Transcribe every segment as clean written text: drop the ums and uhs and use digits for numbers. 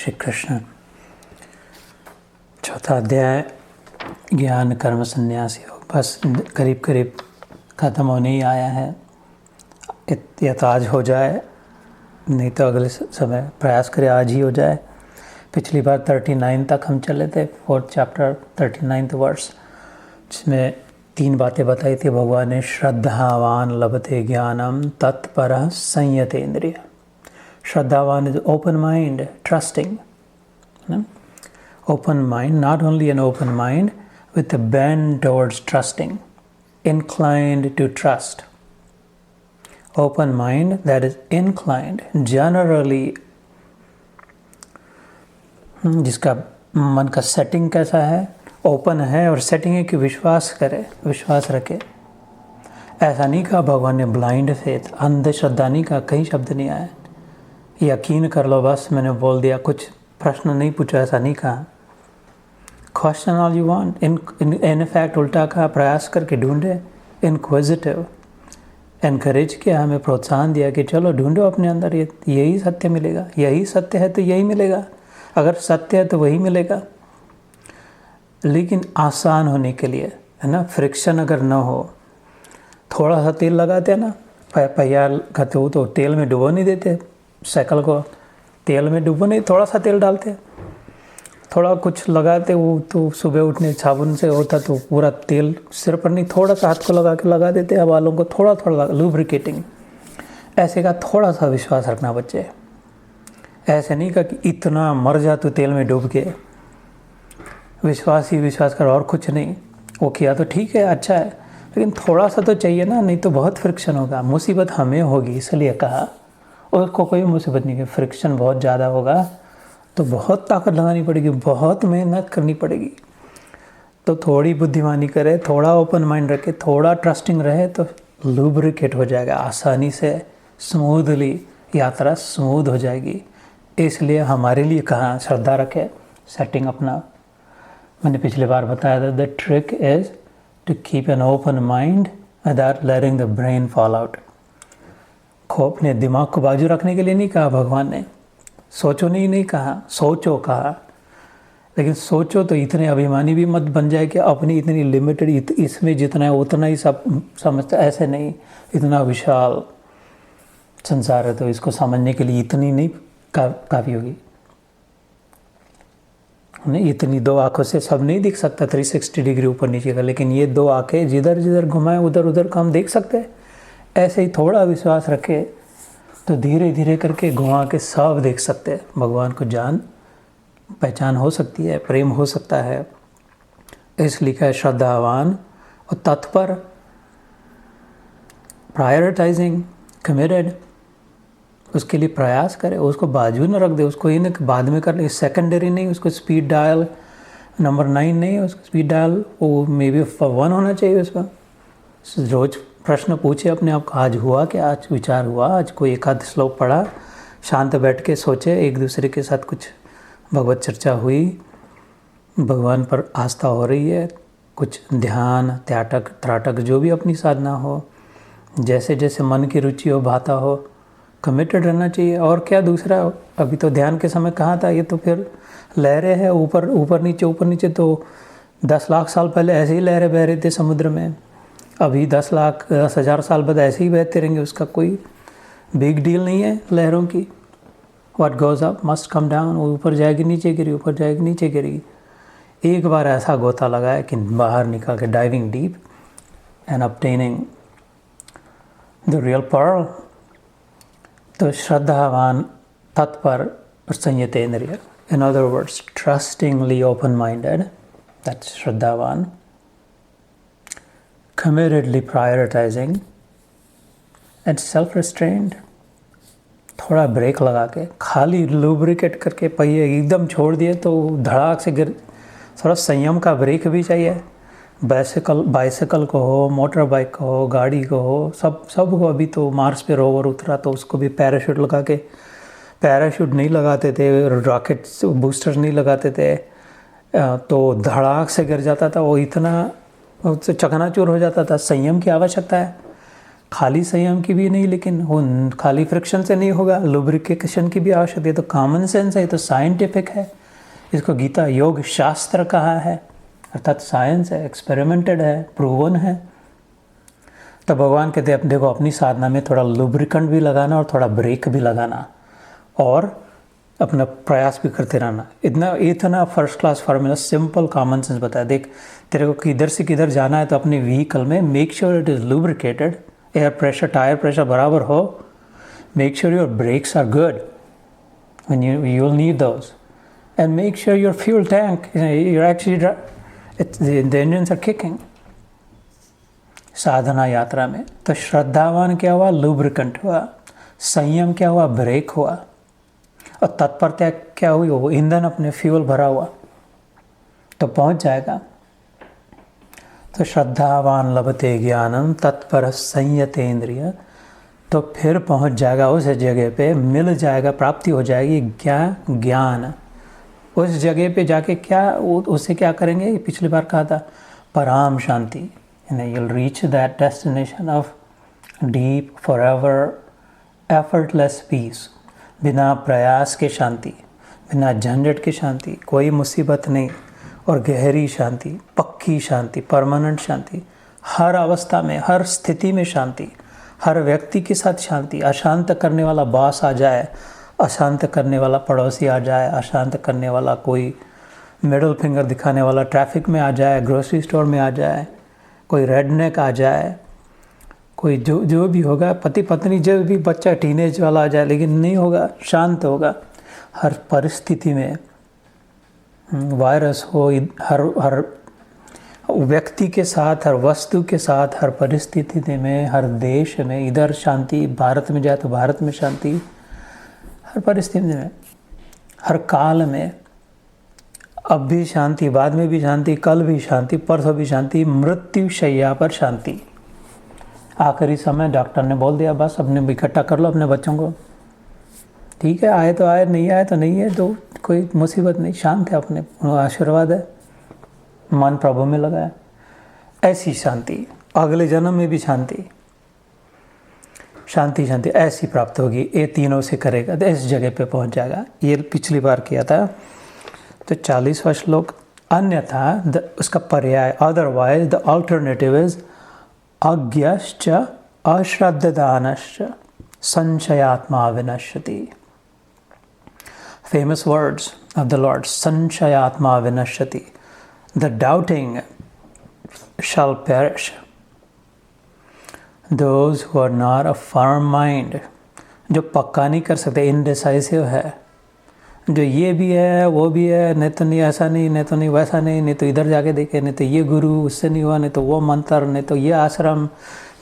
श्री कृष्ण। चौथा अध्याय ज्ञान कर्म संन्यास योग बस करीब करीब ख़त्म होने ही आया है। या तो आज हो जाए, नहीं तो अगले समय प्रयास करें आज ही हो जाए। पिछली बार 39 तक हम चले थे, 4th चैप्टर 39th वर्स, जिसमें 3 बातें बताई थी भगवान ने। श्रद्धावान लभते ज्ञानम तत्परः संयतेन्द्रिय। श्रद्धावान is open mind, trusting, open mind, not only an open mind with a bend towards trusting, inclined to trust. Open mind that is inclined, generally, जिसका मन का सेटिंग कैसा है, ओपन है और सेटिंग है कि विश्वास करे, विश्वास रखे। ऐसा नहीं कहा भगवान ने ब्लाइंड फेथ, अंधश्रद्धा नहीं कहा, कई शब्द नहीं आए। यकीन कर लो बस मैंने बोल दिया, कुछ प्रश्न नहीं पूछा, ऐसा नहीं कहा। Question all you want, in fact उल्टा कहा, प्रयास करके ढूंढे, इनक्विजिटिव, एनकरेज किया, हमें प्रोत्साहन दिया कि चलो ढूंढो अपने अंदर, यही सत्य मिलेगा, यही सत्य है तो यही मिलेगा, अगर सत्य है तो वही मिलेगा। लेकिन आसान होने के लिए, है ना, फ्रिक्शन अगर ना हो, थोड़ा सा तेल लगाते हैं ना, पहिया खाते हो तो तेल में डुबो नहीं देते, साइकिल को तेल में डुबो नहीं, थोड़ा सा तेल डालते, थोड़ा कुछ लगाते, वो तो सुबह उठने साबुन से होता तो पूरा तेल सिर पर नहीं, थोड़ा सा हाथ को लगा देते हैं, बालों को थोड़ा थोड़ा लुब्रिकेटिंग। ऐसे का थोड़ा सा विश्वास रखना बच्चे। ऐसे नहीं कहा कि इतना मर जा तू तेल में डूब के, विश्वास ही विश्वास कर और कुछ नहीं। वो किया तो ठीक है, अच्छा है, लेकिन थोड़ा सा तो चाहिए ना, नहीं तो बहुत फ्रिक्शन होगा, मुसीबत हमें होगी। इसलिए कहा, और उसको कोई मुसीबत नहीं है, फ्रिक्शन बहुत ज़्यादा होगा तो बहुत ताकत लगानी पड़ेगी, बहुत मेहनत करनी पड़ेगी। तो थोड़ी बुद्धिमानी करे, थोड़ा ओपन माइंड रखे, थोड़ा ट्रस्टिंग रहे तो लुब्रिकेट हो जाएगा, आसानी से स्मूथली यात्रा स्मूथ हो जाएगी। इसलिए हमारे लिए कहाँ श्रद्धा रखे, सेटिंग अपना। मैंने पिछली बार बताया था, the trick is to keep an open mind without letting the brain fall out. अपने दिमाग को बाजू रखने के लिए नहीं कहा भगवान ने, सोचो नहीं कहा, सोचो कहा। लेकिन सोचो तो इतने अभिमानी भी मत बन जाए कि अपनी इतनी लिमिटेड, इसमें जितना है उतना ही सब समझता, ऐसे नहीं। इतना विशाल संसार है तो इसको समझने के लिए इतनी नहीं काफ़ी होगी। नहीं, इतनी 2 आँखों से सब नहीं दिख सकता 360 डिग्री ऊपर नीचे का, लेकिन ये 2 आँखें जिधर जिधर घुमाएं उधर उधर का हम देख सकते हैं। ऐसे ही थोड़ा विश्वास रखे तो धीरे धीरे करके घुमा के सब देख सकते हैं। भगवान को जान पहचान हो सकती है, प्रेम हो सकता है। इसलिए है श्रद्धावान और तत्पर, प्रायोरिटाइजिंग, कमिटेड, उसके लिए प्रयास करे, उसको बाजू न रख दे, उसको इन बाद में कर ले, सेकेंडरी नहीं, उसको स्पीड डायल नंबर 9 नहीं, उसको स्पीड डायल वो मे बी 1 होना चाहिए उसका। रोज़ प्रश्न पूछे अपने आप को, आज हुआ क्या, आज विचार हुआ, आज कोई एकाध श्लोक पढ़ा, शांत बैठ के सोचे, एक दूसरे के साथ कुछ भगवत चर्चा हुई, भगवान पर आस्था हो रही है, कुछ ध्यान त्याटक त्राटक जो भी अपनी साधना हो, जैसे जैसे मन की रुचि हो, भाता हो, कमिटेड रहना चाहिए। और क्या दूसरा, अभी तो ध्यान के समय कहाँ था, ये तो फिर लहरें हैं, ऊपर नीचे तो 10 लाख साल पहले ऐसे ही लहरें बह रही थी समुद्र में, अभी 10,000 साल बाद ऐसे ही बहते रहेंगे, उसका कोई बिग डील नहीं है लहरों की। What goes up must come down, वो ऊपर जाएगी नीचे गिरी, ऊपर जाएगी नीचे गिरी। एक बार ऐसा गोता लगाया कि बाहर निकाल के diving deep and obtaining the real pearl. तो श्रद्धावान, तत्पर और संयतेन्द्रिय, in other words trustingly open minded, that's श्रद्धावान। Committedly prioritizing and self-restrained, थोड़ा ब्रेक लगा के, खाली लुब्रिकेट करके पहिए एकदम छोड़ दिए तो धड़ाक से गिर। थोड़ा संयम का ब्रेक भी चाहिए। बाइसिकल को हो, मोटर बाइक को हो, गाड़ी को हो, सब को। अभी तो मार्स पे रोवर उतरा तो उसको भी पैराशूट लगा के, पैराशूट नहीं लगाते थे, रॉकेट बूस्टर नहीं लगाते थे, तो धड़ाक से गिर जाता था, वो इतना उससे चकनाचूर हो जाता था। संयम की आवश्यकता है। खाली संयम की भी नहीं, लेकिन वो खाली फ्रिक्शन से नहीं होगा, लुब्रिकेशन की भी आवश्यकता है। तो कॉमन सेंस है, तो साइंटिफिक है, इसको गीता योग शास्त्र कहा है, अर्थात साइंस है, एक्सपेरिमेंटेड है, प्रूवन है। तो भगवान कहते हैं देखो अपनी साधना में थोड़ा लुब्रिकेंट भी लगाना और थोड़ा ब्रेक भी लगाना और अपना प्रयास भी करते रहना। इतना first class formula, simple common sense बताया। देख तेरे को किधर से किधर जाना है तो अपने व्हीकल में make sure it is lubricated, air pressure tyre pressure बराबर हो, make sure your brakes are good when you will need those, and make sure your fuel tank you're actually the engines are kicking साधना यात्रा में। तो श्रद्धावान क्या हुआ, lubricant हुआ, संयम क्या हुआ, ब्रेक हुआ, और तत्परता क्या हुई, वो ईंधन अपने फ्यूल भरा हुआ, तो पहुंच जाएगा। तो श्रद्धावान लभते ज्ञानम तत्पर संयतेन्द्रिय, तो फिर पहुंच जाएगा उस जगह पे, मिल जाएगा, प्राप्ति हो जाएगी ज्ञान। उस जगह पे जाके क्या उससे क्या करेंगे, पिछली बार कहा था, पराम शांति, you'll reach that destination of deep forever effortless peace, बिना प्रयास के शांति, बिना झंझट की शांति, कोई मुसीबत नहीं, और गहरी शांति, पक्की शांति, परमानेंट शांति, हर अवस्था में, हर स्थिति में शांति, हर व्यक्ति के साथ शांति। अशांत करने वाला बॉस आ जाए, अशांत करने वाला पड़ोसी आ जाए, अशांत करने वाला कोई मिडल फिंगर दिखाने वाला ट्रैफिक में आ जाए, ग्रोसरी स्टोर में आ जाए, कोई रेडनेक आ जाए, कोई जो भी होगा, पति पत्नी, जो भी बच्चा टीनेज वाला आ जाए, लेकिन नहीं होगा, शांत होगा हर परिस्थिति में। वायरस हो, हर व्यक्ति के साथ, हर वस्तु के साथ, हर परिस्थिति में, हर देश में, इधर शांति, भारत में जाए तो भारत में शांति, हर परिस्थिति में, हर काल में, अब भी शांति, बाद में भी शांति, कल भी शांति, परसों भी शांति, मृत्यु शैया पर शांति। आखिरी समय डॉक्टर ने बोल दिया बस अपने इकट्ठा कर लो अपने बच्चों को, ठीक है, आए तो आए, नहीं आए तो नहीं है, तो कोई मुसीबत नहीं, शांत है, अपने आशीर्वाद है, मन प्रभु में लगा है। ऐसी शांति अगले जन्म में भी शांति शांति शांति ऐसी प्राप्त होगी। ये तीनों से करेगा तो इस जगह पे पहुंच जाएगा। ये पिछली बार किया था। तो 40वां श्लोक, अन्यथा उसका पर्याय, अदरवाइज द अल्टरनेटिव इज अज्ञश्च अश्रद्धदानश्च संशयात्मा विनश्यति। Famous words of the lord, संशयात्मा विनश्यति, the doubting shall perish, those who are not of firm mind, जो पक्का नहीं कर सकते, इनडिसाइसिव है, जो ये भी है वो भी है, नहीं तो नहीं ऐसा नहीं, नहीं तो नहीं वैसा नहीं, नहीं तो इधर जाके देखे, नहीं तो ये गुरु उससे नहीं हुआ, नहीं तो वो मंत्र, नहीं तो ये आश्रम,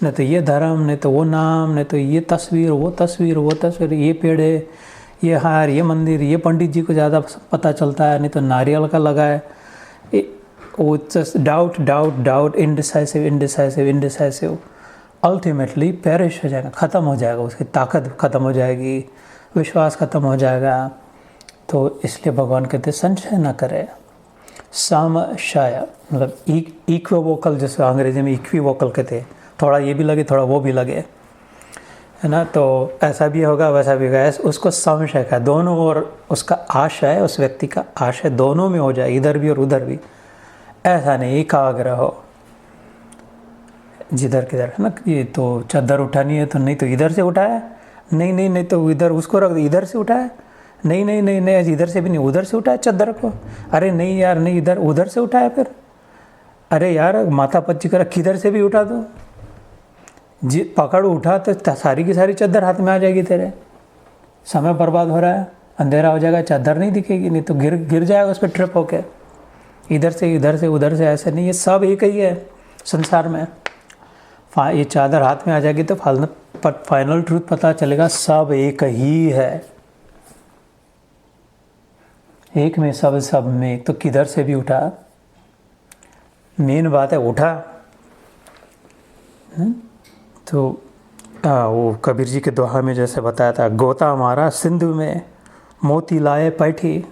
नहीं तो ये धर्म, नहीं तो वो नाम, नहीं तो ये तस्वीर, वो तस्वीर, वो तस्वीर, ये पेड़े, ये हार, ये मंदिर, ये पंडित जी को ज़्यादा पता चलता है, नहीं तो नारियल का लगा है। वो just doubt doubt doubt, indecisive indecisive indecisive, ultimately perish हो जाएगा, ख़त्म हो जाएगा, उसकी ताकत ख़त्म हो जाएगी, विश्वास ख़त्म हो जाएगा। तो इसलिए भगवान कहते संशय ना करे। समशय मतलब इक्विवोकल, जैसे अंग्रेजी में इक्विवोकल कहते हैं, थोड़ा ये भी लगे थोड़ा वो भी लगे, है ना। तो ऐसा भी होगा वैसा भी होगा, उसको संशय का, दोनों ओर उसका आशय, उस व्यक्ति का आशय दोनों में हो जाए, इधर भी और उधर भी। ऐसा नहीं एकाग्र हो जिधर किधर, है ना। ये तो चादर उठानी है तो नहीं तो इधर से उठाया, नहीं नहीं नहीं तो इधर उसको रख, इधर से उठाया, नहीं नहीं नहीं नहीं इधर से भी नहीं, उधर से उठाया चादर को, अरे नहीं यार नहीं, इधर उधर से उठाया, फिर अरे यार माथा पच्ची कर किधर से भी उठा दो, जी पकड़ उठा तो सारी की सारी चादर हाथ में आ जाएगी, तेरे समय बर्बाद हो रहा है, अंधेरा हो जाएगा, चादर नहीं दिखेगी, नहीं तो गिर जाएगा उस पर ट्रिप होके, इधर से उधर से, ऐसे नहीं, ये सब एक ही है संसार में। ये चादर हाथ में आ जाएगी तो फाइनल ट्रूथ पता चलेगा, सब एक ही है, एक में सब, सब में। तो किधर से भी उठा, मेन बात है उठा। तो वो कबीर जी के दोहा में जैसे बताया था, गोता मारा सिंधु में, मोती लाए पैठी,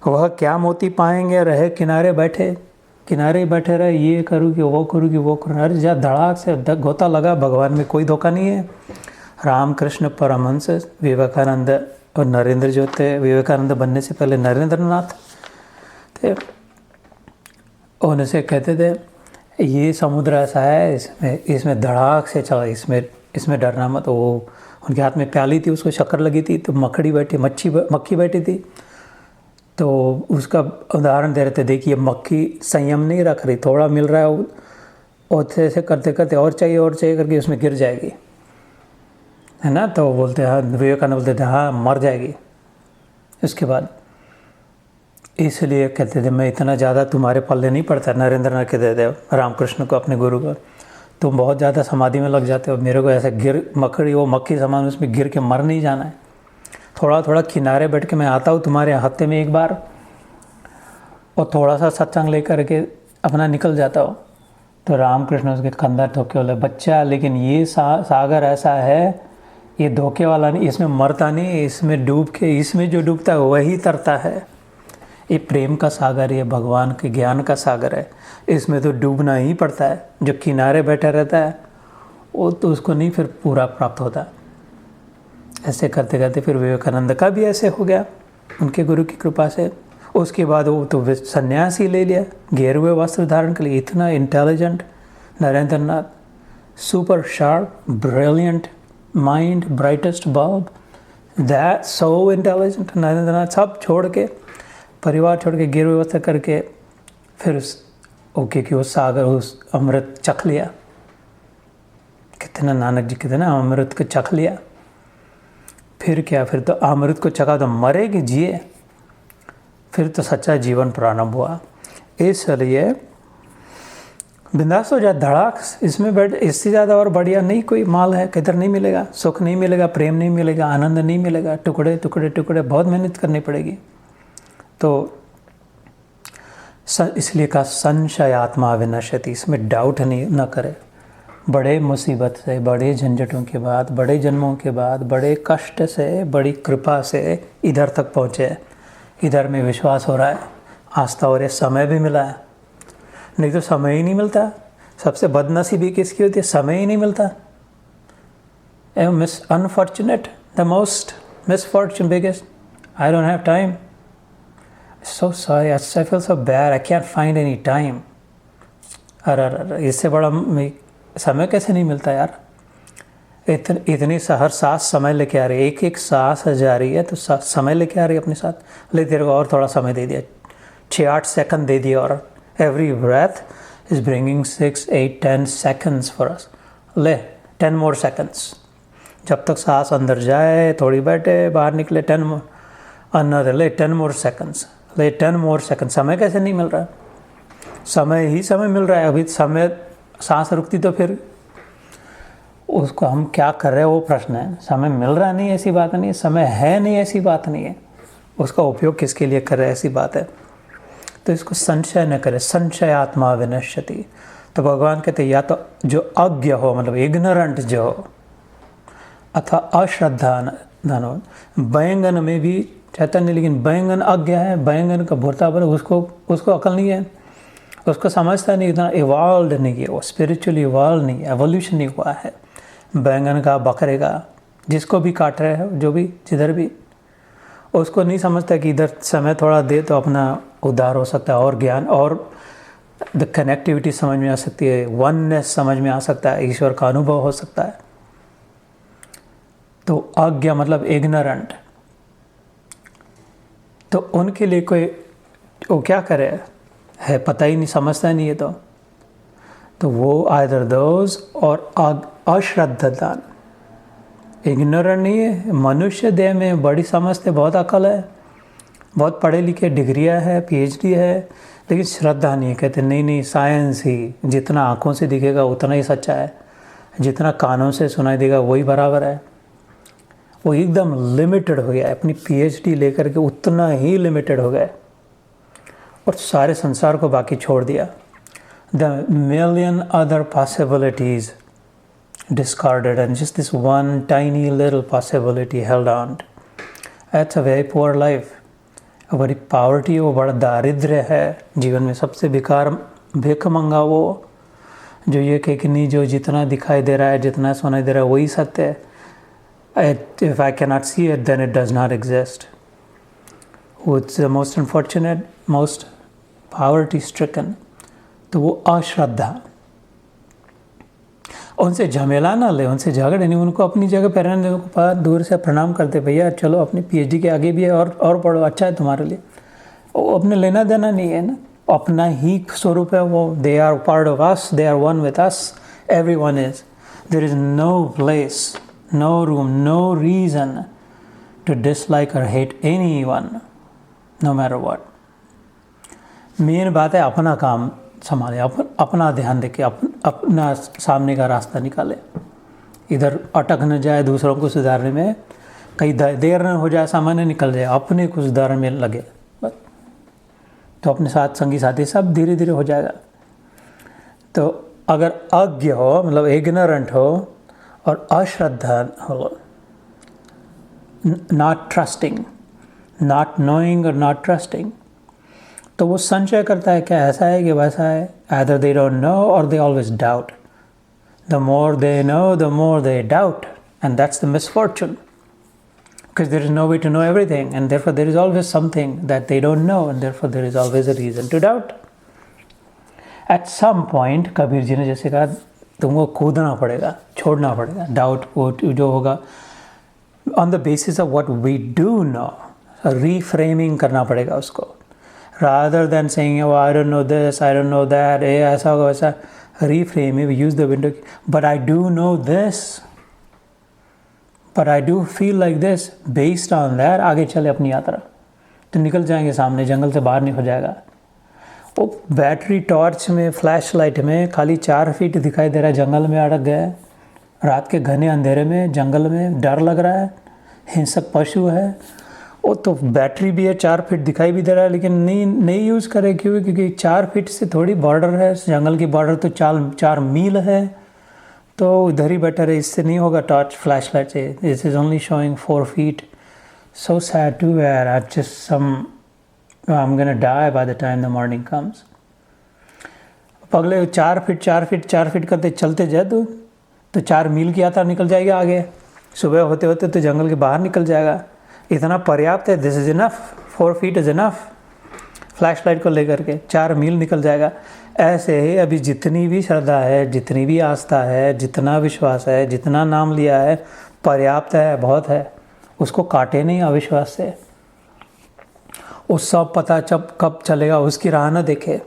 वह क्या मोती पाएंगे रहे किनारे बैठे। किनारे ही बैठे रहे, ये करूँ कि वो करूँ कि वो करूँ। अरे जा धड़ाक से गोता लगा, भगवान में कोई धोखा नहीं है। रामकृष्ण परमहंस, विवेकानंद और नरेंद्र जो थे, विवेकानंद बनने से पहले नरेंद्र नाथ थे, उनसे कहते थे ये समुद्र ऐसा है, इसमें धड़ाक से चला, इसमें डरना मत। वो उनके हाथ में प्याली थी, उसको शक्कर लगी थी, तो मकड़ी बैठी, मक्खी बैठी थी, तो उसका उदाहरण दे रहे थे, देखिए मक्खी संयम नहीं रख रही, थोड़ा मिल रहा है और ऐसे करते करते और चाहिए करके उसमें गिर जाएगी, है ना। तो बोलते हाँ, विवेकानंद बोलते थे हाँ मर जाएगी उसके बाद। इसलिए कहते थे मैं इतना ज़्यादा तुम्हारे पल्ले नहीं पड़ता। नरेंद्र नाथ कहते थे रामकृष्ण को, अपने गुरु को, तुम बहुत ज़्यादा समाधि में लग जाते हो, मेरे को ऐसे मक्खी समान उसमें गिर के मर नहीं जाना है। थोड़ा थोड़ा किनारे बैठ के मैं आता हूँ तुम्हारे हफ्ते में एक बार, और थोड़ा सा सत्संग लेकर के अपना निकल जाता हो। तो रामकृष्ण उसके कंधा ठोके बोले, बच्चा लेकिन ये सागर ऐसा है, ये धोखे वाला नहीं, इसमें मरता नहीं, इसमें डूब के, इसमें जो डूबता है वही तरता है। ये प्रेम का सागर, ये भगवान के ज्ञान का सागर है, इसमें तो डूबना ही पड़ता है। जो किनारे बैठा रहता है वो तो उसको नहीं फिर पूरा प्राप्त होता। ऐसे करते करते फिर विवेकानंद का भी ऐसे हो गया उनके गुरु की कृपा से। उसके बाद वो तो संन्यास ही ले लिया, गेरुए वस्त्र धारण के लिए। इतना intelligent Narendra Nath, super sharp, brilliant mind, brightest bulb, that so intelligent Narendra Nath. सब छोड़ के, परिवार छोड़ के, गेरुए वस्त्र करके फिर कि वो सागर, उस अमृत चख लिया। कितना नानक जी कहते ना, अमृत को चख लिया। फिर क्या, फिर तो अमृत को चखा तो मरे कि जिए, फिर तो सच्चा जीवन प्रारंभ हुआ। इसलिए बिंदास हो जाए, धड़ाक, इसमें बैठ, इससे ज़्यादा और बढ़िया नहीं कोई माल है, किधर नहीं मिलेगा। सुख नहीं मिलेगा, प्रेम नहीं मिलेगा, आनंद नहीं मिलेगा, टुकड़े टुकड़े टुकड़े, बहुत मेहनत करनी पड़ेगी। तो इसलिए कहा संशय आत्मा विनश्यति, इसमें डाउट नहीं न करे। बड़े मुसीबत से, बड़े झंझटों के बाद, बड़े जन्मों के बाद, बड़े कष्ट से, बड़ी कृपा से इधर तक पहुँचे। इधर में विश्वास हो रहा है, आस्था हो रही है, समय भी मिला है। नहीं तो समय ही नहीं मिलता। सबसे बदनसीबी किसकी होती है? समय ही नहीं मिलता। Unfortunate, the most misfortune, biggest, I don't have time, so sorry, I feel so bad, I can't find any time। अरे इससे बड़ा समय कैसे नहीं मिलता यार। इतनी हर सांस समय लेके आ रही है, एक एक सांस जा रही है तो समय लेके आ रही है अपने साथ। ले तेरे को और थोड़ा समय दे दिया, 6-8 सेकंड दे दिया, और every breath is bringing 6, 8, 10 seconds for us. ले 10 मोर सेकंड्स, जब तक सांस अंदर जाए, थोड़ी बैठे, बाहर निकले, 10 मोर, अनदर, ले 10 मोर सेकंड्स, ले 10 मोर सेकंड। समय कैसे नहीं मिल रहा है? समय ही समय मिल रहा है। अभी समय, सांस रुकती तो फिर उसको हम क्या कर रहे हैं वो प्रश्न है। समय मिल रहा नहीं ऐसी बात नहीं है, समय है नहीं ऐसी बात नहीं है, उसका उपयोग किसके लिए कर रहे हैं ऐसी बात है। तो इसको संशय न करे, संशय आत्मा विनश्यति। तो भगवान कहते या तो जो अज्ञ हो, मतलब इग्नोरेंट जो हो, अथवा अश्रद्धान हो। बैंगन में भी चैतन्य, लेकिन बैंगन अज्ञ है, बैंगन का भुरता पर उसको अकल नहीं है, उसको समझता नहीं, इतना इवॉल्व नहीं है, वो स्पिरिचुअली इवॉल्व नहीं है, एवोल्यूशन नहीं हुआ है। बैंगन का, बकरे का, जिसको भी काट रहे हो, जो भी जिधर भी, उसको नहीं समझता कि इधर समय थोड़ा दे तो अपना उद्धार हो सकता है, और ज्ञान और द कनेक्टिविटी समझ में आ सकती है, वननेस समझ में आ सकता है, ईश्वर का अनुभव हो सकता है। तो अज्ञा मतलब इग्नोरेंट। तो उनके लिए कोई वो क्या करे, है पता ही नहीं, समझता नहीं है। तो वो आइदर दोज और अश्रद्धान, इग्नोरेंट नहीं है। मनुष्य देह में बड़ी समझते, बहुत अकल है, बहुत पढ़े लिखे, डिग्रियां है, PhD है, लेकिन श्रद्धा नहीं है। कहते नहीं, साइंस ही जितना आँखों से दिखेगा उतना ही सच्चा है, जितना कानों से सुनाई देगा वही बराबर है। वो एकदम लिमिटेड हो गया है, अपनी PhD लेकर के उतना ही लिमिटेड हो गया, और सारे संसार को बाकी छोड़ दिया। The million other possibilities discarded, and just this one tiny little possibility held on. That's a very poor life. बड़ी पावर्टी वो बड़ा दारिद्र्य है जीवन में। सबसे बेकार भिख मंगा वो जो ये कहे कि नहीं जो जितना दिखाई दे रहा है जितना सुनाई दे रहा है वही सत्य है। If I can not see it then it does not exist. It's the most unfortunate, most poverty stricken. तो वो अश्रद्धा, उनसे झमेला ना ले, उनसे झगड़े नहीं, उनको अपनी जगह पर रहने दो। पास दूर से प्रणाम करते, भैया चलो अपनी पीएचडी के आगे भी है और पढ़ो, अच्छा है तुम्हारे लिए। वो अपने लेना देना नहीं है ना, अपना ही स्वरूप है वो। They are part of us, they are one with us, everyone is. There is no place, no room, no reason to dislike और hate anyone, no matter what. Main बात है अपना काम संभाले, अपना ध्यान देके अपना सामने का रास्ता निकाले, इधर अटक न जाए दूसरों को सुधारने में, कहीं देर न हो जाए सामान्य निकल जाए, अपने को सुधारने में लगे बस। तो अपने साथ संगी साथी सब धीरे धीरे हो जाएगा। तो अगर अज्ञ हो, मतलब इग्नोरेंट हो और अश्रद्धा हो, नॉट ट्रस्टिंग, नॉट नोइंग और नॉट ट्रस्टिंग, तो वो संशय करता है क्या ऐसा है कि वैसा है। either they don't know or they always doubt. The more they know, the more they doubt, and that's the misfortune, because there is no way to know everything, and therefore there is always something that they don't know, and therefore there is always a reason to doubt. At some point Kabir ji ने जैसे कहा तुमको कूदना पड़ेगा, छोड़ना पड़ेगा doubt वो जो होगा, on the basis of what we do know, reframing करना पड़ेगा उसको, rather than saying oh I don't know this, I don't know that, ऐसा होगा वैसा, reframe it, use the window, but I do know this, but I do feel like this, based on that आगे चले अपनी यात्रा, तो निकल जाएंगे सामने, जंगल से बाहर नहीं हो जाएगा। वो बैटरी टॉर्च में, फ्लैश लाइट में खाली 4 फीट दिखाई दे रहा है, जंगल में अटक गए, रात के घने अंधेरे में जंगल में डर लग रहा है, हिंसक पशु है, वो तो बैटरी भी है, 4 फीट दिखाई भी दे रहा है, लेकिन नहीं यूज़ करे। क्यों? क्योंकि 4 फीट से थोड़ी बॉर्डर है, जंगल की बॉर्डर तो 4 मील है, तो इधर ही बेटर है, इससे नहीं होगा टॉर्च फ्लैश लाइट से। This is only showing 4 feet. So sad to where I just some I am gonna die by the time the morning comes. अगले 4 फीट करते चलते जाए तो 4 मील की यात्रा निकल जाएगी आगे, सुबह होते होते तो जंगल के बाहर निकल जाएगा। इतना पर्याप्त है, this is enough, 4 feet is enough. Flash light को लेकर के 4 मील निकल जाएगा। ऐसे ही अभी जितनी भी श्रद्धा है, जितनी भी आस्था है, जितना विश्वास है, जितना नाम लिया है, पर्याप्त है, बहुत है। उसको काटे नहीं अविश्वास से। उस सब पता कब चलेगा उसकी राह न देखे।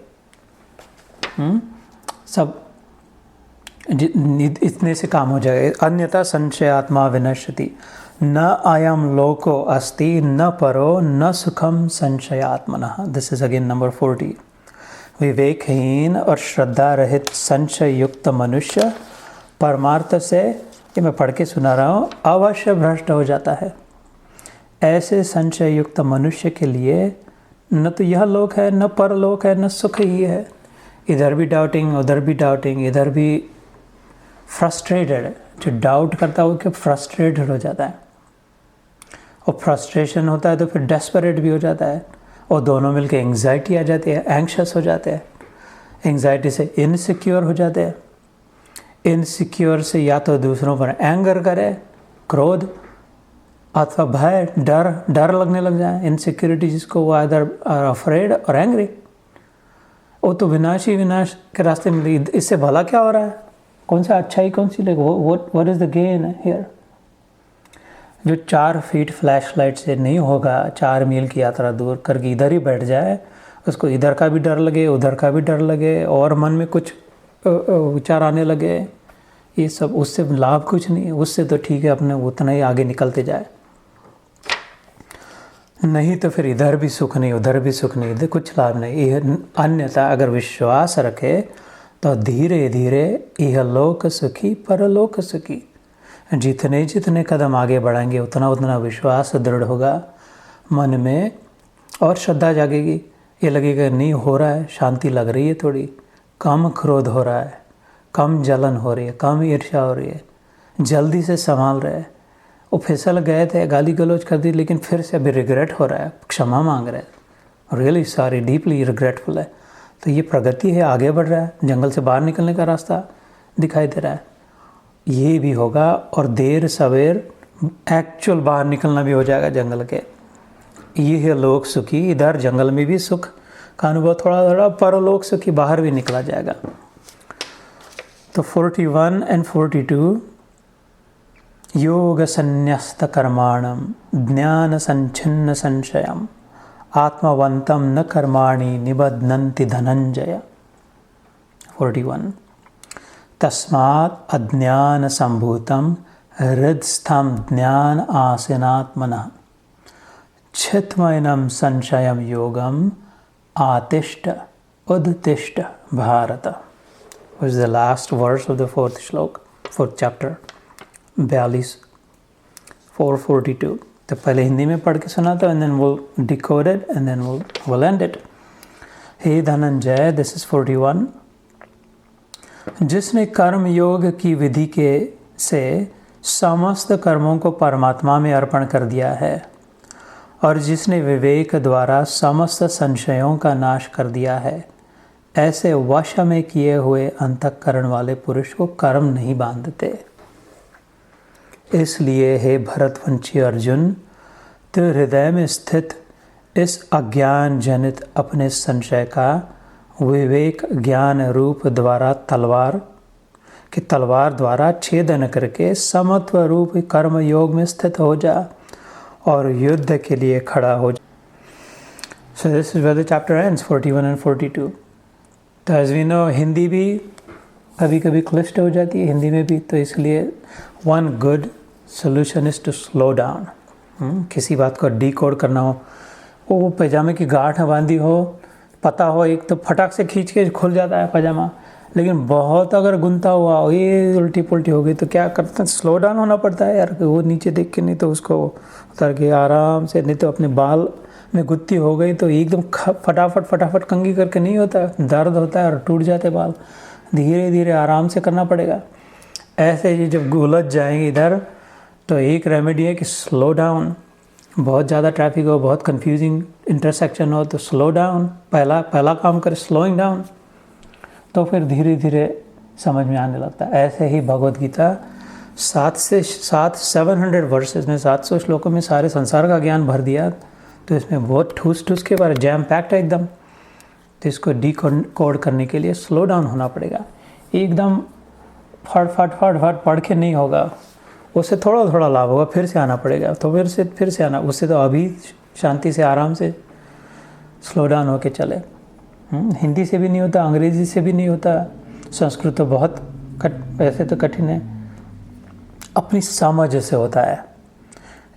सब इतने से काम हो जाएगा। अन्यथा संशयात्मा विनश्यति, न अयम लोको अस्ति न परो न सुखम संशयात्मनः। This is again number 40। विवेकहीन और श्रद्धा रहित संशय युक्त मनुष्य परमार्थ से, ये मैं पढ़ के सुना रहा हूँ, अवश्य भ्रष्ट हो जाता है। ऐसे संशय युक्त मनुष्य के लिए न तो यह लोक है, न परलोक है, न सुख ही है। इधर भी डाउटिंग, उधर भी डाउटिंग, इधर भी फ्रस्ट्रेटेड। जो डाउट करता है वो क्या फ्रस्ट्रेटेड हो जाता है, और फ्रस्ट्रेशन होता है तो फिर डेस्परेट भी हो जाता है, और दोनों मिलकर एंग्जाइटी आ जाती है, एंग्शियस हो जाते हैं। एंग्जाइटी से इनसिक्योर हो जाते हैं, इनसिक्योर से या तो दूसरों पर एंगर करे, क्रोध, अथवा भय, डर लगने लग जाए। इनसिक्योरिटी जिसको वो आदर आर अफ्रेड और एंग्री, वो तो विनाश के रास्ते में। इससे भला क्या हो रहा है, कौन सा अच्छाई कौन सी लेगा, what is the gain here. जो 4 फीट फ्लैश लाइट से नहीं होगा, 4 मील की यात्रा दूर करके इधर ही बैठ जाए, उसको इधर का भी डर लगे, उधर का भी डर लगे, और मन में कुछ विचार आने लगे, ये सब उससे लाभ कुछ नहीं है। उससे तो ठीक है अपने उतना ही आगे निकलते जाए, नहीं तो फिर इधर भी सुख नहीं, उधर भी सुख नहीं, इधर कुछ लाभ नहीं। अन्यथा अगर विश्वास रखे तो धीरे धीरे यह लोक सुखी परलोक सुखी। जितने कदम आगे बढ़ाएंगे उतना विश्वास दृढ़ होगा मन में, और श्रद्धा जागेगी। ये लगेगा नहीं हो रहा है, शांति लग रही है, थोड़ी कम क्रोध हो रहा है, कम जलन हो रही है, कम ईर्ष्या हो रही है, जल्दी से संभाल रहे हैं। वो फिसल गए थे, गाली गलौज कर दी, लेकिन फिर से अभी रिग्रेट हो रहा है, क्षमा मांग रहे हैं। रियली सॉरी, डीपली रिग्रेटफुल है। तो ये प्रगति है, आगे बढ़ रहा है, जंगल से बाहर निकलने का रास्ता दिखाई दे रहा है। ये भी होगा और देर सवेर एक्चुअल बाहर निकलना भी हो जाएगा जंगल के। ये है लोक सुखी, इधर जंगल में भी सुख का अनुभव थोड़ा थोड़ा, परलोक सुखी बाहर भी निकला जाएगा। तो 41 and 42 योग संन्यस्त कर्माणम ज्ञान संचिन्न संशयम आत्मवंतम न कर्माणि निबध्नन्ति धनंजय। 41 तस्मात् अज्ञान संभूतम हृदस्थम ज्ञान आसीनात्मनः छित्मयनम संशयम योगम आतिष्ठ उद्तिष्ठ Bharat. Which is the last verse of the fourth श्लोक, fourth chapter, 42, 442। तो पहले हिंदी में पढ़ के सुना था, and then we'll decode it and then we'll end it। Hey Dhananjay, this is 41। जिसने कर्म योग की विधि के से समस्त कर्मों को परमात्मा में अर्पण कर दिया है और जिसने विवेक द्वारा समस्त संशयों का नाश कर दिया है, ऐसे वश में किए हुए अंतःकरण वाले पुरुष को कर्म नहीं बांधते। इसलिए हे भरतवंशी अर्जुन, तो हृदय में स्थित इस अज्ञान जनित अपने संशय का विवेक ज्ञान रूप द्वारा तलवार द्वारा छेदन करके समत्व रूप कर्म योग में स्थित हो जा और युद्ध के लिए खड़ा हो जा। So this is where the chapter ends, 41 and 42। तो एज वी नो हिंदी भी कभी कभी क्लिष्ट हो जाती है, हिंदी में भी, तो इसलिए one good solution is to slow down. किसी बात को डीकोड करना हो, वो पैजामे की गांठ बांधी हो, पता हो, एक तो फटाक से खींच के खुल जाता है पैजामा, लेकिन बहुत अगर गुंता हुआ हो, ये उल्टी पुल्टी हो गई, तो क्या करते हैं, स्लो डाउन होना पड़ता है यार। वो नीचे देख के, नहीं तो उसको उतर के आराम से, नहीं तो अपने बाल में गुत्ती हो गई तो एकदम फटाफट कंघी करके नहीं होता, दर्द होता है और टूट जाते बाल। धीरे धीरे आराम से करना पड़ेगा। ऐसे ही जब उलझ जाएंगे इधर, तो एक रेमेडी है कि स्लो डाउन। बहुत ज़्यादा ट्रैफिक हो, बहुत कंफ्यूजिंग इंटरसेक्शन हो, तो स्लो डाउन, पहला काम करे स्लोइंग डाउन, तो फिर धीरे धीरे समझ में आने लगता है। ऐसे ही भगवद गीता 700 वर्सेस में, 700 श्लोकों में सारे संसार का ज्ञान भर दिया। तो इसमें बहुत ठूस के बारे जैम पैक्ट है एकदम। तो इसको डीकोड करने के लिए स्लो डाउन होना पड़ेगा। एकदम फट पढ़ के नहीं होगा, उससे थोड़ा लाभ होगा, फिर से आना पड़ेगा, तो फिर से आना। उससे तो अभी शांति से आराम से स्लो डाउन होके चले। हिंदी से भी नहीं होता, अंग्रेज़ी से भी नहीं होता, संस्कृत तो बहुत वैसे तो कठिन है, अपनी समझ से होता है।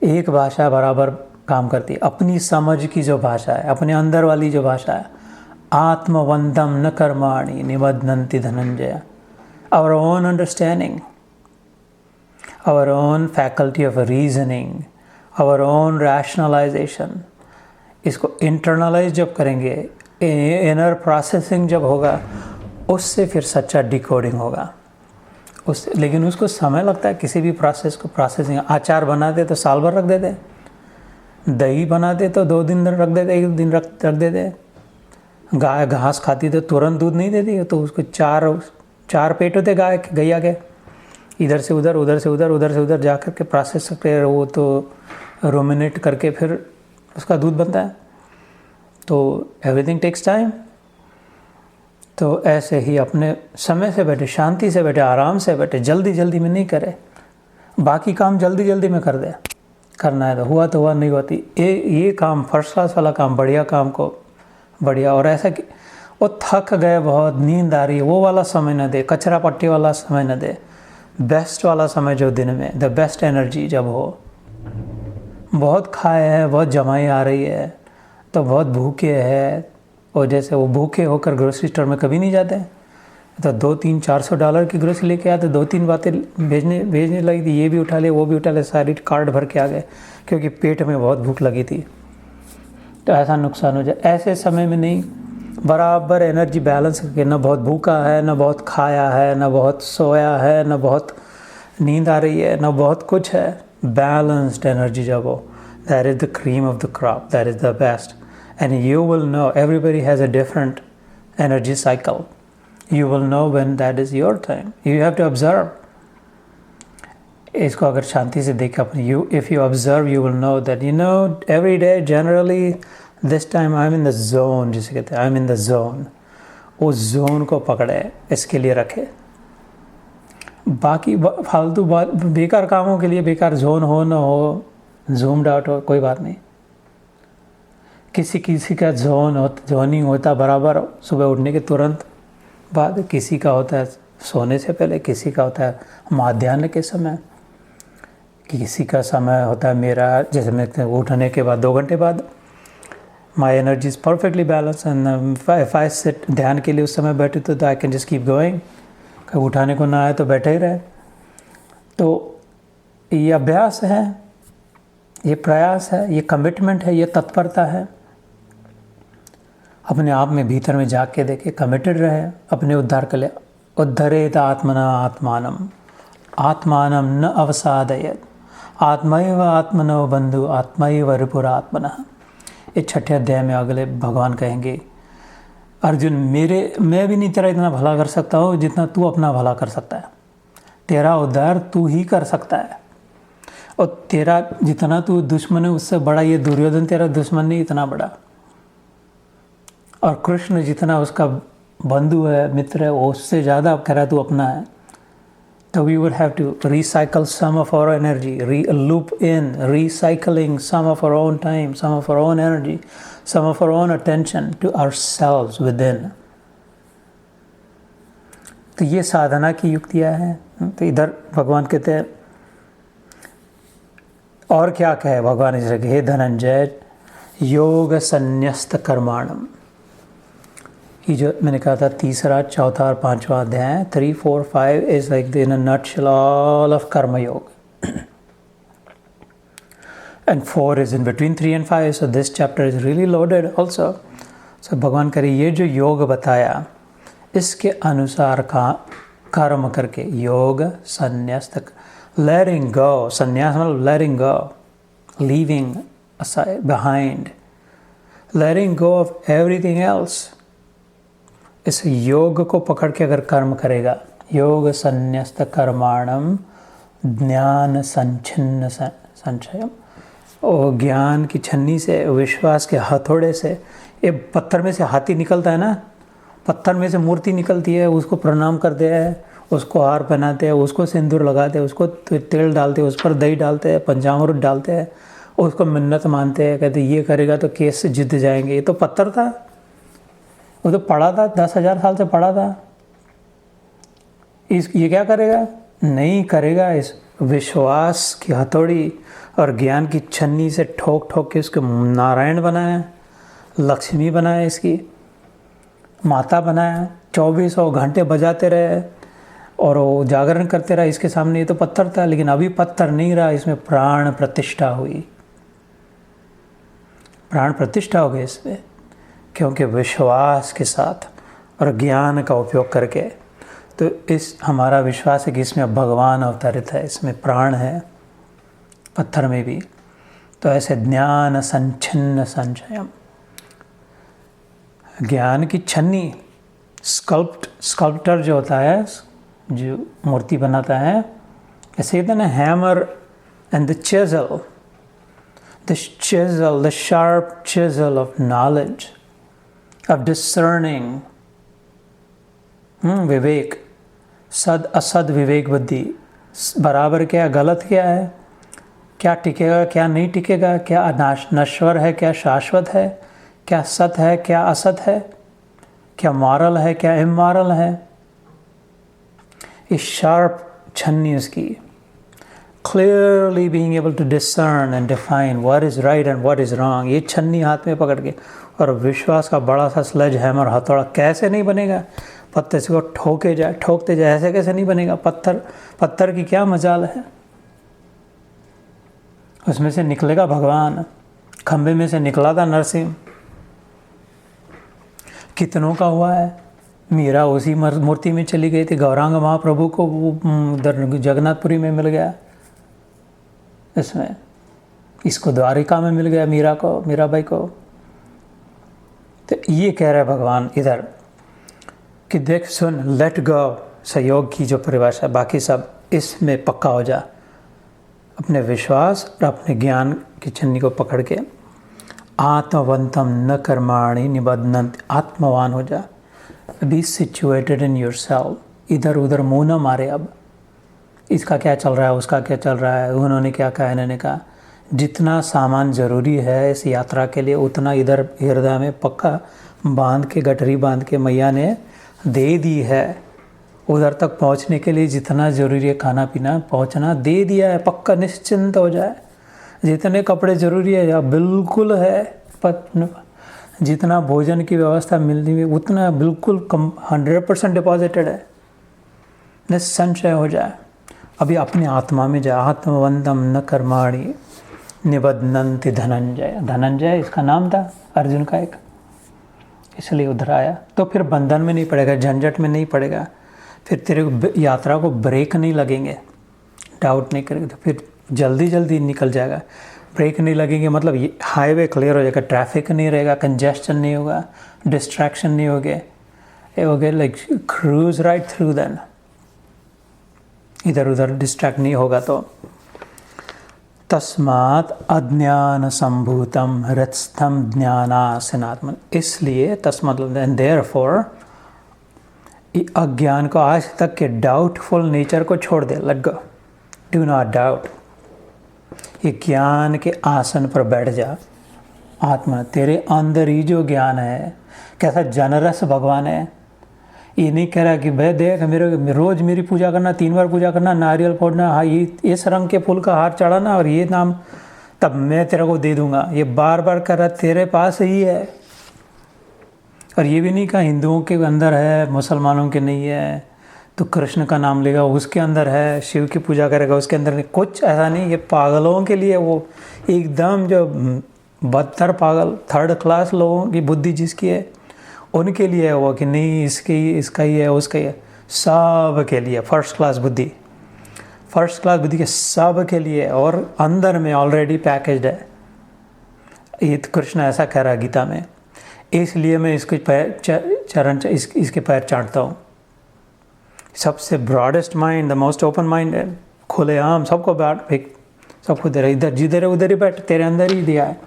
एक भाषा बराबर काम करती है, अपनी समझ की जो भाषा है, अपने अंदर वाली जो भाषा है। आत्मवंतम न कर्माणि निबध्नन्ति Dhananjay. Our own understanding, our own faculty of reasoning, our own rationalisation, इसको इंटरनलाइज जब करेंगे, इनर प्रोसेसिंग जब होगा, उससे फिर सच्चा डिकोडिंग होगा। उससे, लेकिन उसको समय लगता है किसी भी प्रोसेस को प्रोसेसिंग। अचार बनाते तो साल भर रख देते, दही बनाते तो 2 दिन रख देते, 1 दिन रख देते। गाय घास खाती तो तुरंत दूध नहीं देती, तो उसको चार पेट होते गैया के, इधर से उधर, उधर से उधर जा कर के प्रोसेस करके वो तो रोमिनेट करके फिर उसका दूध बनता है। तो एवरीथिंग टेक्स टाइम। तो ऐसे ही अपने समय से बैठे, शांति से बैठे, आराम से बैठे, जल्दी में नहीं करे। बाकी काम जल्दी में कर दे, करना है तो हुआ नहीं होती। ये काम फर्स्ट क्लास वाला काम, बढ़िया काम को बढ़िया। और ऐसा कि वो थक गए, बहुत नींद आ रही है, वो वाला समय न दे, कचरा पट्टी वाला समय न दे। बेस्ट वाला समय जो दिन में, द बेस्ट एनर्जी जब हो। बहुत खाए हैं, बहुत जमाई आ रही है, तो बहुत भूखे हैं, और जैसे वो भूखे होकर ग्रोसरी स्टोर में कभी नहीं जाते, तो $200-400 की ग्रोसरी लेके आते, 2-3 बातें भेजने लगी थी, ये भी उठा ले, वो भी उठा ले, सारी कार्ड भर के आ गए, क्योंकि पेट में बहुत भूख लगी थी। तो ऐसा नुकसान हो जाए। ऐसे समय में नहीं, बराबर एनर्जी बैलेंस करके, न बहुत भूखा है, न बहुत खाया है, न बहुत सोया है, न बहुत नींद आ रही है, न बहुत कुछ है। बैलेंस्ड एनर्जी जब हो, that is the cream of the crop, that is the best. and you will know, everybody has a different energy cycle. You will know when that is your time. You have to observe. इसको अगर शांति से देखें अपने, if you observe, you will know that, every day generally this time I'm in the zone, जिसे कहते हैं I'm in the zone. उस zone को पकड़े, इसके लिए रखे। बाकी फालतू बेकार कामों के लिए बेकार जोन हो ना हो, जूम्ड आउट हो, कोई बात नहीं। किसी का जोनिंग होता बराबर सुबह उठने के तुरंत बाद, किसी का होता है सोने से पहले, किसी का होता है माध्याह्न के समय, किसी का समय होता है मेरा जैसे मैं उठने के बाद 2 घंटे बाद। My energy is perfectly balance and if I sit, ध्यान के लिए उस समय बैठे तो I can just keep going. कभी उठाने को ना आए तो बैठे ही रहे। तो ये अभ्यास है, ये प्रयास है, ये कमिटमेंट है, ये तत्परता है। अपने आप में भीतर में जाग के देखे, कमिटेड रहे अपने उद्धार के लिए। उद्धरेत आत्मना आत्मानम आत्मानम न अवसादयत आत्मैव आत्मनो बंधु आत्मैव रिपुरात्मनः। ये 6ठे अध्याय में अगले भगवान कहेंगे, अर्जुन मैं भी नहीं तेरा इतना भला कर सकता हूँ जितना तू अपना भला कर सकता है। तेरा उद्धार तू ही कर सकता है, और तेरा जितना तू दुश्मन है उससे बड़ा ये दुर्योधन तेरा दुश्मन नहीं, इतना बड़ा। और कृष्ण जितना उसका बंधु है, मित्र है, वो उससे ज़्यादा कह रहा है तू अपना है। So we would have to recycle some of our energy, loop in, recycling some of our own time, some of our own energy, some of our own attention to ourselves within. तो ये साधना की युक्तियाँ हैं। तो इधर भगवान कहते हैं, और क्या कहे भगवान इस जगह, हे धनंजय योग संन्यस्त कर्माणम। ये जो मैंने कहा था तीसरा, चौथा और पांचवा अध्याय 3, 4, 5 is like in a nutshell all of karma yoga, and 4 is in between 3 and 5, so this chapter is really loaded also. सो भगवान करे ये जो योग बताया इसके अनुसार का कर्म करके, योग संन्यास, लेटिंग गो, संन्यास मतलब लेटिंग गो, leaving aside behind, letting go of everything else। इस योग को पकड़ के अगर कर्म करेगा, योग संन्यस्त कर्माणम ज्ञान संचिन्न संचयम, और ज्ञान की छन्नी से, विश्वास के हथौड़े से, ये पत्थर में से हाथी निकलता है ना, पत्थर में से मूर्ति निकलती है, उसको प्रणाम करते हैं, उसको हार पहनाते हैं, उसको सिंदूर लगाते हैं, उसको तेल डालते हैं, उस पर दही डालते हैं, पंचामृत डालते हैं, उसको मिन्नत मानते हैं, कहते ये करेगा तो केस जीत जाएंगे। ये तो पत्थर था, वो तो पड़ा था, 10,000 साल से पड़ा था। ये क्या करेगा? नहीं करेगा। इस विश्वास की हथौड़ी और ज्ञान की छन्नी से ठोक ठोक के उसको नारायण बनाया, लक्ष्मी बनाया, इसकी माता बनाया, 2400 घंटे बजाते रहे और वो जागरण करते रहे इसके सामने। ये तो पत्थर था, लेकिन अभी पत्थर नहीं रहा, इसमें प्राण प्रतिष्ठा हुई, प्राण प्रतिष्ठा हो गई इसमें, क्योंकि विश्वास के साथ और ज्ञान का उपयोग करके। तो इस हमारा विश्वास है कि इसमें भगवान अवतरित है, इसमें प्राण है, पत्थर में भी। तो ऐसे ज्ञान संचिन्न संचयम, ज्ञान की छन्नी, स्कल्प्टर जो होता है, जो मूर्ति बनाता है, ऐसे कहते हैं ना, hammer and the chisel, the chisel, the sharp chisel of knowledge, of discerning, विवेक, सद असद विवेक बुद्धि, बराबर क्या गलत क्या है, क्या टिकेगा क्या नहीं टिकेगा, क्या नश्वर है क्या शाश्वत है, क्या सत है क्या असत है, क्या मॉरल है क्या इमॉरल है। इस शार्प छन्नी उसकी, clearly being able to discern and define what is right and what is wrong, ये छन्नी हाथ में पकड़ के, और विश्वास का बड़ा सा स्लेज हैमर हथौड़ा कैसे नहीं बनेगा, पत्थर से को ठोकते जाए, ऐसे कैसे नहीं बनेगा। पत्थर की क्या मजाल है, उसमें से निकलेगा भगवान। खंबे में से निकला था नरसिंह, कितनों का हुआ है। मीरा उसी मूर्ति में चली गई थी, गौरांग महाप्रभु को जगन्नाथपुरी में मिल गया, इसमें इसको द्वारिका में मिल गया, मीराबाई को। तो ये कह रहे हैं भगवान इधर कि देख सुन, लेट गो, सहयोग की जो परिभाषा, बाकी सब इसमें पक्का हो जा, अपने विश्वास और अपने ज्ञान की छन्नी को पकड़ के आत्मवंतम न कर्माणि निबध्नन्ति, आत्मवान हो जा, बी सिचुएटेड इन योरसेल्फ, इधर उधर मुंह न मारे। अब इसका क्या चल रहा है, उसका क्या चल रहा है, उन्होंने क्या कहा, इन्होंने कहा, जितना सामान ज़रूरी है इस यात्रा के लिए उतना इधर हृदय में पक्का बांध के, गठरी बांध के मैया ने दे दी है। उधर तक पहुंचने के लिए जितना ज़रूरी है, खाना पीना पहुंचना दे दिया है, पक्का निश्चिंत हो जाए। जितने कपड़े ज़रूरी है या बिल्कुल है, जितना भोजन की व्यवस्था मिलनी है उतना बिल्कुल 100% डिपॉजिटेड है, निसंशय हो जाए। अभी अपने आत्मा में जाए, आत्मवंतम न कर्माणि निबध्नन्ति धनंजय। धनंजय इसका नाम था अर्जुन का एक, इसलिए उधर आया। तो फिर बंधन में नहीं पड़ेगा, झंझट में नहीं पड़ेगा, फिर तेरे यात्रा को ब्रेक नहीं लगेंगे, डाउट नहीं करेगा, तो फिर जल्दी जल्दी निकल जाएगा। ब्रेक नहीं लगेंगे मतलब ये हाईवे क्लियर हो जाएगा, ट्रैफिक नहीं रहेगा, कंजेस्शन नहीं होगा, डिस्ट्रैक्शन नहीं होगे, ये हो गया like cruise right through. Then इधर उधर डिस्ट्रैक्ट नहीं होगा। तो तस्मात् अज्ञान संभूतम हृत्स्थम ज्ञानासनात्मन, इसलिए तस्मात् देयरफॉर अज्ञान को, आज तक के डाउटफुल नेचर को छोड़ दे, let go, do not doubt. ये ज्ञान के आसन पर बैठ जा। आत्मा तेरे अंदर ही जो ज्ञान है, कैसा जनरस भगवान है। ये नहीं कह रहा कि भाई देख मेरे रोज़ मेरी पूजा करना, 3 बार पूजा करना, नारियल फोड़ना, हाँ ये इस रंग के फूल का हार चढ़ाना और ये नाम, तब मैं तेरे को दे दूंगा। ये बार बार कर रहा तेरे पास ही है। और ये भी नहीं कहा हिंदुओं के अंदर है, मुसलमानों के नहीं है, तो कृष्ण का नाम लेगा उसके अंदर है, शिव की पूजा करेगा उसके अंदर नहीं, कुछ ऐसा नहीं। ये पागलों के लिए, वो एकदम जो बदतर पागल 3rd क्लास लोगों की बुद्धि जिसकी है उनके लिए है वो, कि नहीं इसका ही है, उसका ही है, सब के लिए 1st क्लास बुद्धि, 1st क्लास बुद्धि के सब के लिए, और अंदर में ऑलरेडी पैकेज्ड है। ये तो कृष्ण ऐसा कह रहा है गीता में, इसलिए मैं इसके पैर चरण इसके पैर चाटता हूँ। सबसे broadest mind, the most open mind है, खुले आम, सबको बैठ, सबको दे रहा, इधर जिधर है उधर ही बैठ, तेरे अंदर ही दिया है।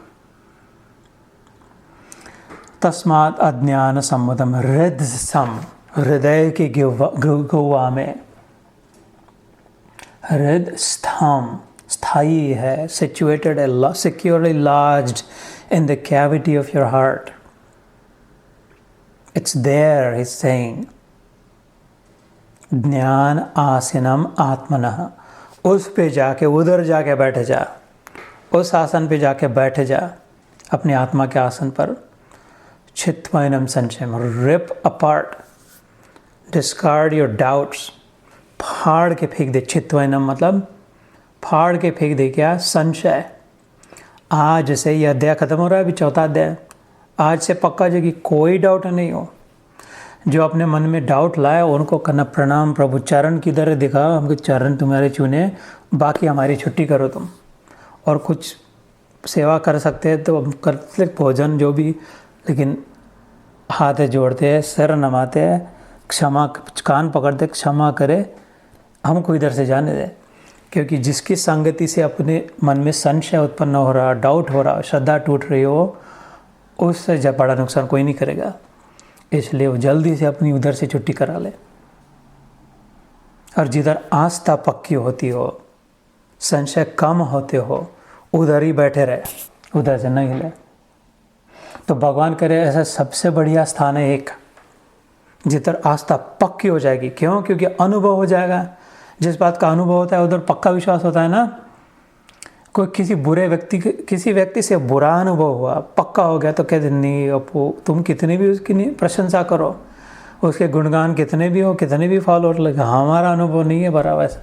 तस्मात् अज्ञान सम्मुतम हृदसम, हृदय के गुहा में, हृद स्थम, स्थायी है, सिचुएटेड है, securely lodged in the cavity of your heart. It's there, he is saying. ज्ञान आसनम आत्मनः, उस पे जाके, उधर जाके बैठ जा, उस आसन पे जाके बैठ जा, अपने आत्मा के आसन पर। चित्वैनम संशयम, rip apart, discard your doubts, फाड़ के फेंक दे। चित्वैनम मतलब फाड़ के फेंक दे क्या, संशय। आज से यह अध्याय खत्म हो रहा है, अभी 4था अध्याय, आज से पक्का जगह कोई डाउट नहीं हो। जो अपने मन में डाउट लाए उनको करना प्रणाम प्रभु, चरण किधर दिखा, हमको चरण तुम्हारे चुने, बाकी हमारी छुट्टी करो तुम। और कुछ सेवा कर सकते हैं तो हम करते, भोजन जो भी, लेकिन हाथ जोड़ते हैं, सिर नमाते हैं, क्षमा, कान पकड़ते, क्षमा करे, हमको इधर से जाने दे। क्योंकि जिसकी संगति से अपने मन में संशय उत्पन्न हो रहा, डाउट हो रहा, श्रद्धा टूट रही हो, उससे जब बड़ा नुकसान कोई नहीं करेगा। इसलिए वो जल्दी से अपनी उधर से छुट्टी करा ले। और जिधर आस्था पक्की होती हो, संशय कम होते हो, उधर ही बैठे रहे, उधर से नहीं हिले। तो भगवान करे ऐसा सबसे बढ़िया स्थान है एक, जिधर आस्था पक्की हो जाएगी। क्यों? क्योंकि अनुभव हो जाएगा। जिस बात का अनुभव होता है उधर पक्का विश्वास होता है ना। कोई किसी व्यक्ति से बुरा अनुभव हुआ, पक्का हो गया, तो कहते नहीं अपो, तुम कितनी भी उसकी प्रशंसा करो, उसके गुणगान कितने भी हो, कितने भी फॉलोअर लगे, हमारा अनुभव नहीं है बराबर वैसा।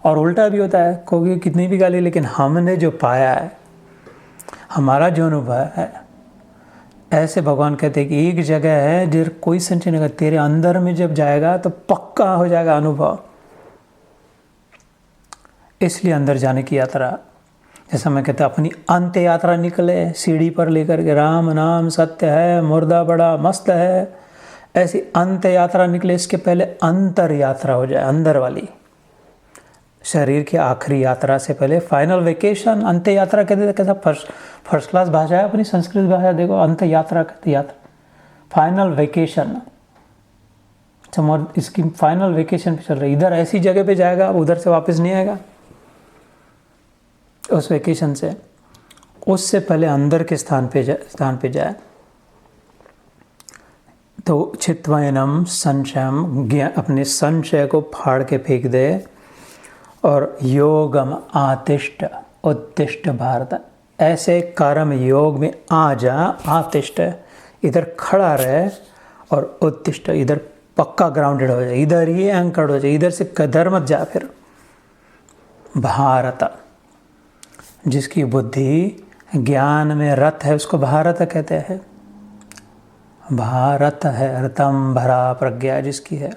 और उल्टा भी होता है, कोई कितनी भी गाली, लेकिन हमने जो पाया है, हमारा जो अनुभव है, ऐसे भगवान कहते हैं कि एक जगह है जिधर कोई संशय नहीं, तेरे अंदर में जब जाएगा तो पक्का हो जाएगा अनुभव। इसलिए अंदर जाने की यात्रा। जैसा मैं कहता अपनी अंत यात्रा निकले सीढ़ी पर लेकर के, राम नाम सत्य है, मुर्दा बड़ा मस्त है, ऐसी अंत यात्रा निकले। इसके पहले अंतर यात्रा हो जाए, अंदर वाली, शरीर की आखिरी यात्रा से पहले फाइनल वेकेशन। अंत यात्रा कहते थे, कैसा फर्स्ट क्लास भाषा है अपनी संस्कृत भाषा। देखो अंत यात्रा कहते, यात्रा फाइनल वेकेशन। इसकी फाइनल वेकेशन पे चल रही, इधर ऐसी जगह पे जाएगा, उधर से वापस नहीं आएगा उस वेकेशन से। उससे पहले अंदर के स्थान पे जाए। तो चित्वयनम संशयम, अपने संशय को फाड़ के फेंक दे। और योगम आतिष्ठ उत्तिष्ठ भारत, ऐसे कर्म योग में आ जा। आतिष्ठ इधर खड़ा रहे और उत्तिष्ठ इधर पक्का ग्राउंडेड हो जाए, इधर ही एंकर्ड हो जाए, इधर से कदर मत जा। फिर भारत, जिसकी बुद्धि ज्ञान में रत है उसको भारत कहते हैं। भारत है रतम भरा प्रज्ञा जिसकी है।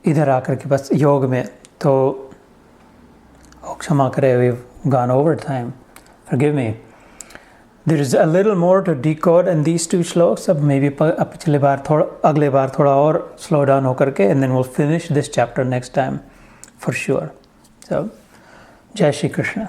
इधर आकर के बस योग में तो क्षमा करे, we've gone over time, forgive me. There is a little more to decode in these two shlokas. अब मे बी अगले बार थोड़ा और स्लो डाउन होकर के, and then we'll finish this chapter next time for sure. So, जय श्री कृष्ण।